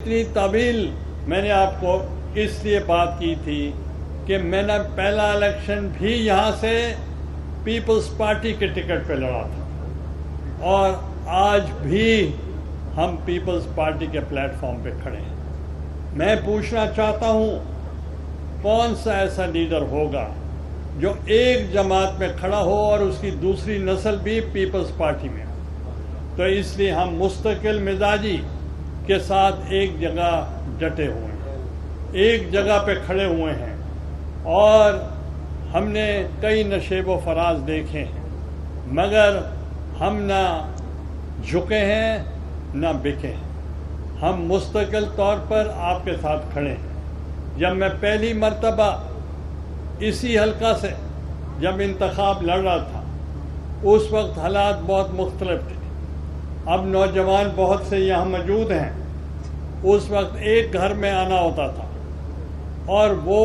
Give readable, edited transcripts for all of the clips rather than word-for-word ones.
اتنی طویل میں نے آپ کو اس لیے بات کی تھی کہ میں نے پہلا الیکشن بھی یہاں سے پیپلز پارٹی کے ٹکٹ پہ لڑا تھا اور آج بھی ہم پیپلز پارٹی کے پلیٹ فارم پہ کھڑے ہیں. میں پوچھنا چاہتا ہوں کون سا ایسا لیڈر ہوگا جو ایک جماعت میں کھڑا ہو اور اس کی دوسری نسل بھی پیپلز پارٹی میں ہو. تو اس لیے ہم مستقل مزاجی کے ساتھ ایک جگہ ڈٹے ہوئے ہیں, ایک جگہ پہ کھڑے ہوئے ہیں, اور ہم نے کئی نشیب و فراز دیکھے ہیں مگر ہم نہ جھکے ہیں نہ بکے ہیں. ہم مستقل طور پر آپ کے ساتھ کھڑے ہیں. جب میں پہلی مرتبہ اسی حلقہ سے جب انتخاب لڑ رہا تھا اس وقت حالات بہت مختلف تھے. اب نوجوان بہت سے یہاں موجود ہیں. اس وقت ایک گھر میں آنا ہوتا تھا اور وہ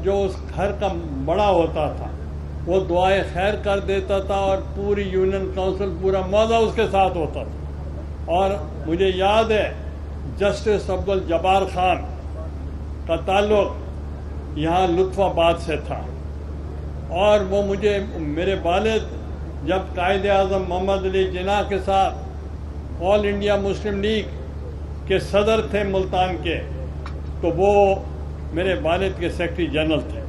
جو اس گھر کا بڑا ہوتا تھا وہ دعائے خیر کر دیتا تھا اور پوری یونین کونسل پورا موضوع اس کے ساتھ ہوتا تھا. اور مجھے یاد ہے جسٹس عبدالجبار خان کا تعلق یہاں لطف آباد سے تھا اور وہ مجھے میرے والد جب قائد اعظم محمد علی جناح کے ساتھ آل انڈیا مسلم لیگ کے صدر تھے ملتان کے, تو وہ میرے والد کے سیکرٹری جنرل تھے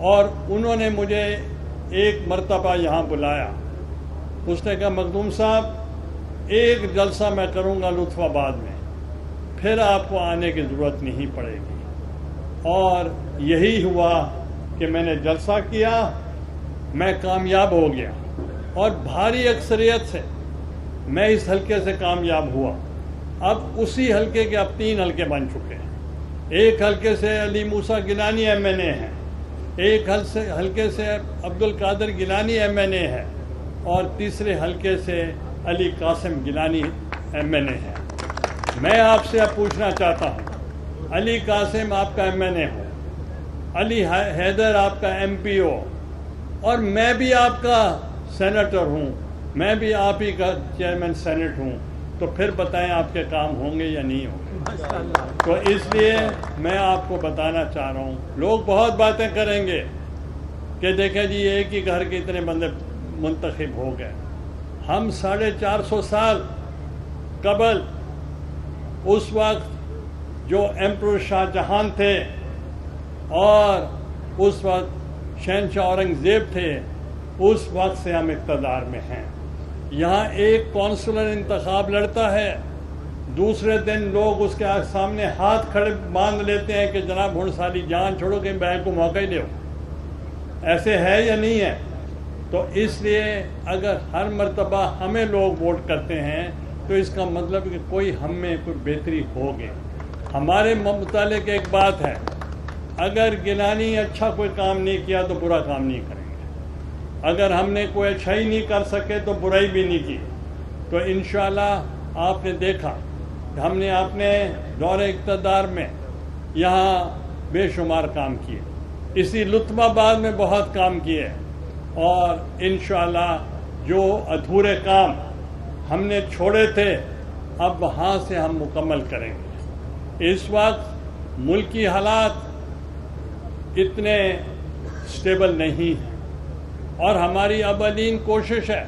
اور انہوں نے مجھے ایک مرتبہ یہاں بلایا. اس نے کہا مخدوم صاحب ایک جلسہ میں کروں گا لطف آباد میں, پھر آپ کو آنے کی ضرورت نہیں پڑے گی. اور یہی ہوا کہ میں نے جلسہ کیا, میں کامیاب ہو گیا اور بھاری اکثریت سے میں اس حلقے سے کامیاب ہوا. اب اسی حلقے کے اب 3 حلقے بن چکے ہیں. ایک حلقے سے علی موسیٰ گیلانی ایم این اے ہیں, ایک حلقے سے عبدالقادر گیلانی ایم این اے ہے اور تیسرے حلقے سے علی قاسم گیلانی ایم این اے ہے. میں آپ سے اب پوچھنا چاہتا ہوں علی قاسم آپ کا ایم این اے ہو, علی حیدر آپ کا ایم پی ہو اور میں بھی آپ کا سینیٹر ہوں, میں بھی آپ ہی کا چیئرمین سینٹ ہوں, تو پھر بتائیں آپ کے کام ہوں گے یا نہیں ہوں گے. تو اس لیے میں آپ کو بتانا چاہ رہا ہوں, لوگ بہت باتیں کریں گے کہ دیکھیں جی ایک ہی گھر کے اتنے بندے منتخب ہو گئے. ہم 450 سال قبل اس وقت جو ایمپرر شاہ جہان تھے اور اس وقت شہنشاہ اورنگزیب تھے, اس وقت سے ہم اقتدار میں ہیں. یہاں ایک کونسلر انتخاب لڑتا ہے, دوسرے دن لوگ اس کے سامنے ہاتھ کھڑے باندھ لیتے ہیں کہ جناب ہن ساری جان چھوڑو کہ بینک کو موقع ہی دو. ایسے ہے یا نہیں ہے؟ تو اس لیے اگر ہر مرتبہ ہمیں لوگ ووٹ کرتے ہیں تو اس کا مطلب کہ کوئی ہم میں کوئی بہتری ہوگی. ہمارے متعلق ایک بات ہے, اگر گیلانی اچھا کوئی کام نہیں کیا تو برا کام نہیں کریں گے, اگر ہم نے کوئی اچھائی نہیں کر سکے تو برائی بھی نہیں کی. تو انشاءاللہ آپ نے دیکھا ہم نے اپنے دور اقتدار میں یہاں بے شمار کام کیے, اسی لطف آباد میں بہت کام کیے, اور انشاءاللہ جو ادھورے کام ہم نے چھوڑے تھے اب وہاں سے ہم مکمل کریں گے. اس وقت ملکی حالات اتنے سٹیبل نہیں ہیں اور ہماری اولین کوشش ہے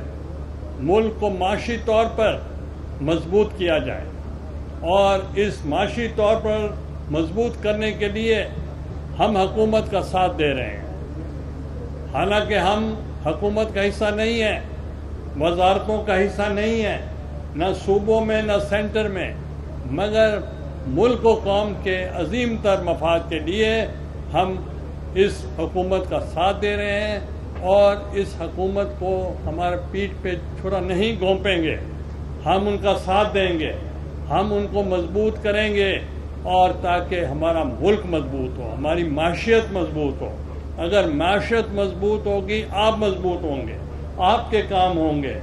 ملک کو معاشی طور پر مضبوط کیا جائے, اور اس معاشی طور پر مضبوط کرنے کے لیے ہم حکومت کا ساتھ دے رہے ہیں. حالانکہ ہم حکومت کا حصہ نہیں ہیں, وزارتوں کا حصہ نہیں ہیں, نہ صوبوں میں نہ سینٹر میں, مگر ملک و قوم کے عظیم تر مفاد کے لیے ہم اس حکومت کا ساتھ دے رہے ہیں اور اس حکومت کو ہمارے پیٹھ پہ چھرا نہیں گھونپیں گے. ہم ان کا ساتھ دیں گے, ہم ان کو مضبوط کریں گے, اور تاکہ ہمارا ملک مضبوط ہو, ہماری معیشت مضبوط ہو. اگر معیشت مضبوط ہوگی آپ مضبوط ہوں گے, آپ کے کام ہوں گے,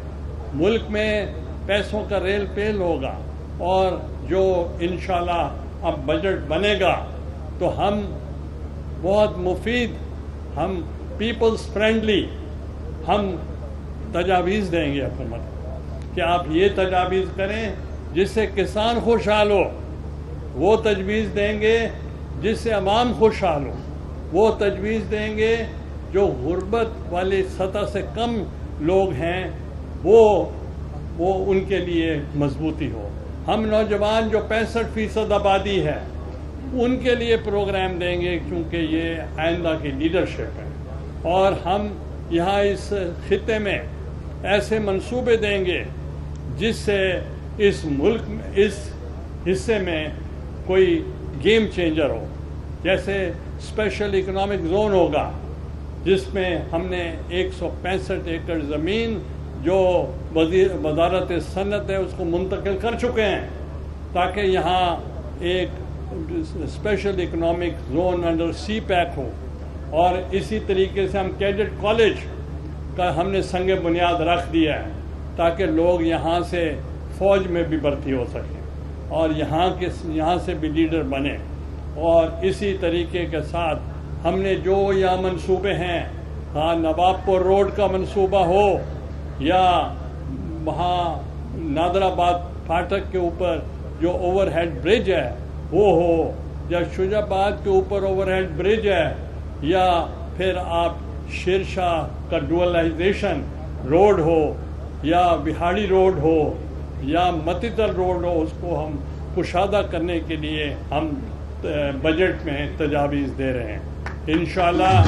ملک میں پیسوں کا ریل پیل ہوگا, اور جو انشاءاللہ اب بجٹ بنے گا تو ہم بہت مفید, ہم پیپلز فرینڈلی ہم تجاویز دیں گے حکومت کہ آپ یہ تجاویز کریں جس سے کسان خوشحال ہو, وہ تجویز دیں گے جس سے عوام خوشحال ہو، وہ تجویز دیں گے جو غربت والی سطح سے کم لوگ ہیں وہ ان کے لیے مضبوطی ہو۔ ہم نوجوان جو 65% آبادی ہے ان کے لیے پروگرام دیں گے، کیونکہ یہ آئندہ کی لیڈرشپ ہے، اور ہم یہاں اس خطے میں ایسے منصوبے دیں گے جس سے اس ملک میں، اس حصے میں کوئی گیم چینجر ہو۔ جیسے اسپیشل اکنامک زون ہوگا جس میں ہم نے 165 ایکڑ زمین جو وزارت صنعت ہے اس کو منتقل کر چکے ہیں، تاکہ یہاں ایک اسپیشل اکنامک زون انڈر سی پیک ہو، اور اسی طریقے سے ہم کیڈٹ کالج کا ہم نے سنگ بنیاد رکھ دیا ہے تاکہ لوگ یہاں سے فوج میں بھی بھرتی ہو سکیں اور یہاں سے بھی لیڈر بنے۔ اور اسی طریقے کے ساتھ ہم نے جو یہاں منصوبے ہیں، ہاں نواب پور روڈ کا منصوبہ ہو، یا وہاں نادر آباد پھاٹک کے اوپر جو اوور ہیڈ برج ہے وہ ہو، یا شجاع آباد کے اوپر اوور ہیڈ برج ہے، یا پھر آپ شیر شاہ کا ڈوئلائزیشن روڈ ہو، یا بہاڑی روڈ ہو، یا متیتر روڈ ہو، اس کو ہم کشادہ کرنے کے لیے ہم بجٹ میں تجاویز دے رہے ہیں۔ انشاءاللہ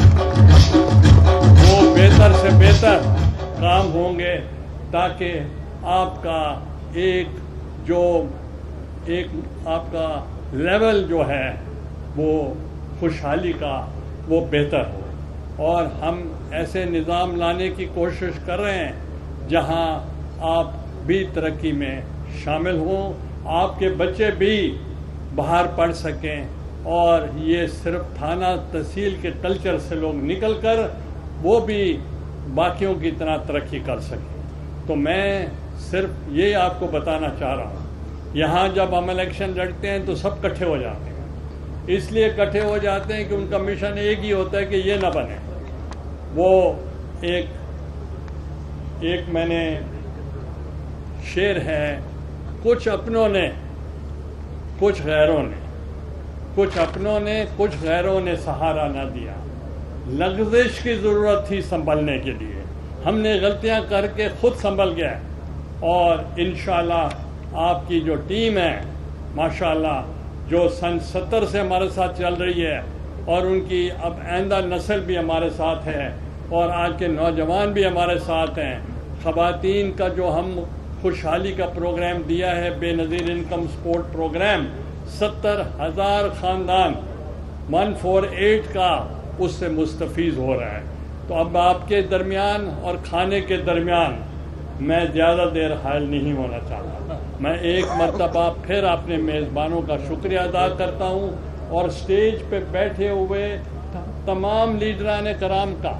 وہ بہتر سے بہتر کام ہوں گے تاکہ آپ کا آپ کا لیول جو ہے وہ خوشحالی کا وہ بہتر ہو، اور ہم ایسے نظام لانے کی کوشش کر رہے ہیں جہاں آپ بھی ترقی میں شامل ہوں، آپ کے بچے بھی باہر پڑھ سکیں، اور یہ صرف تھانہ تحصیل کے کلچر سے لوگ نکل کر وہ بھی باقیوں کی طرح ترقی کر سکیں۔ تو میں صرف یہ آپ کو بتانا چاہ رہا ہوں، یہاں جب ہم الیکشن لڑتے ہیں تو سب کٹھے ہو جاتے ہیں، اس لیے کٹھے ہو جاتے ہیں کہ ان کا مشن ایک ہی ہوتا ہے کہ یہ نہ بنے۔ وہ ایک میں نے شعر ہے، کچھ اپنوں نے کچھ غیروں نے، کچھ اپنوں نے کچھ غیروں نے سہارا نہ دیا، لغزش کی ضرورت تھی سنبھلنے کے لیے، ہم نے غلطیاں کر کے خود سنبھل گئے، اور انشاءاللہ آپ کی جو ٹیم ہے ماشاءاللہ جو سن 70 سے ہمارے ساتھ چل رہی ہے، اور ان کی اب آئندہ نسل بھی ہمارے ساتھ ہے، اور آج کے نوجوان بھی ہمارے ساتھ ہیں۔ خواتین کا جو ہم خوشحالی کا پروگرام دیا ہے، بے نظیر انکم سپورٹ پروگرام، 70,000 خاندان 148 کا اس سے مستفید ہو رہا ہے۔ تو اب آپ کے درمیان اور کھانے کے درمیان میں زیادہ دیر حائل نہیں ہونا چاہتا، میں ایک مرتبہ پھر اپنے میزبانوں کا شکریہ ادا کرتا ہوں، اور اسٹیج پہ بیٹھے ہوئے تمام لیڈران کرام کا،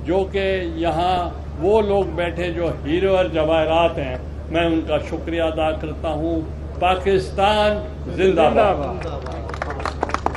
جو کہ یہاں وہ لوگ بیٹھے جو ہیرو اور جواہرات ہیں، میں ان کا شکریہ ادا کرتا ہوں۔ پاکستان زندہ باد۔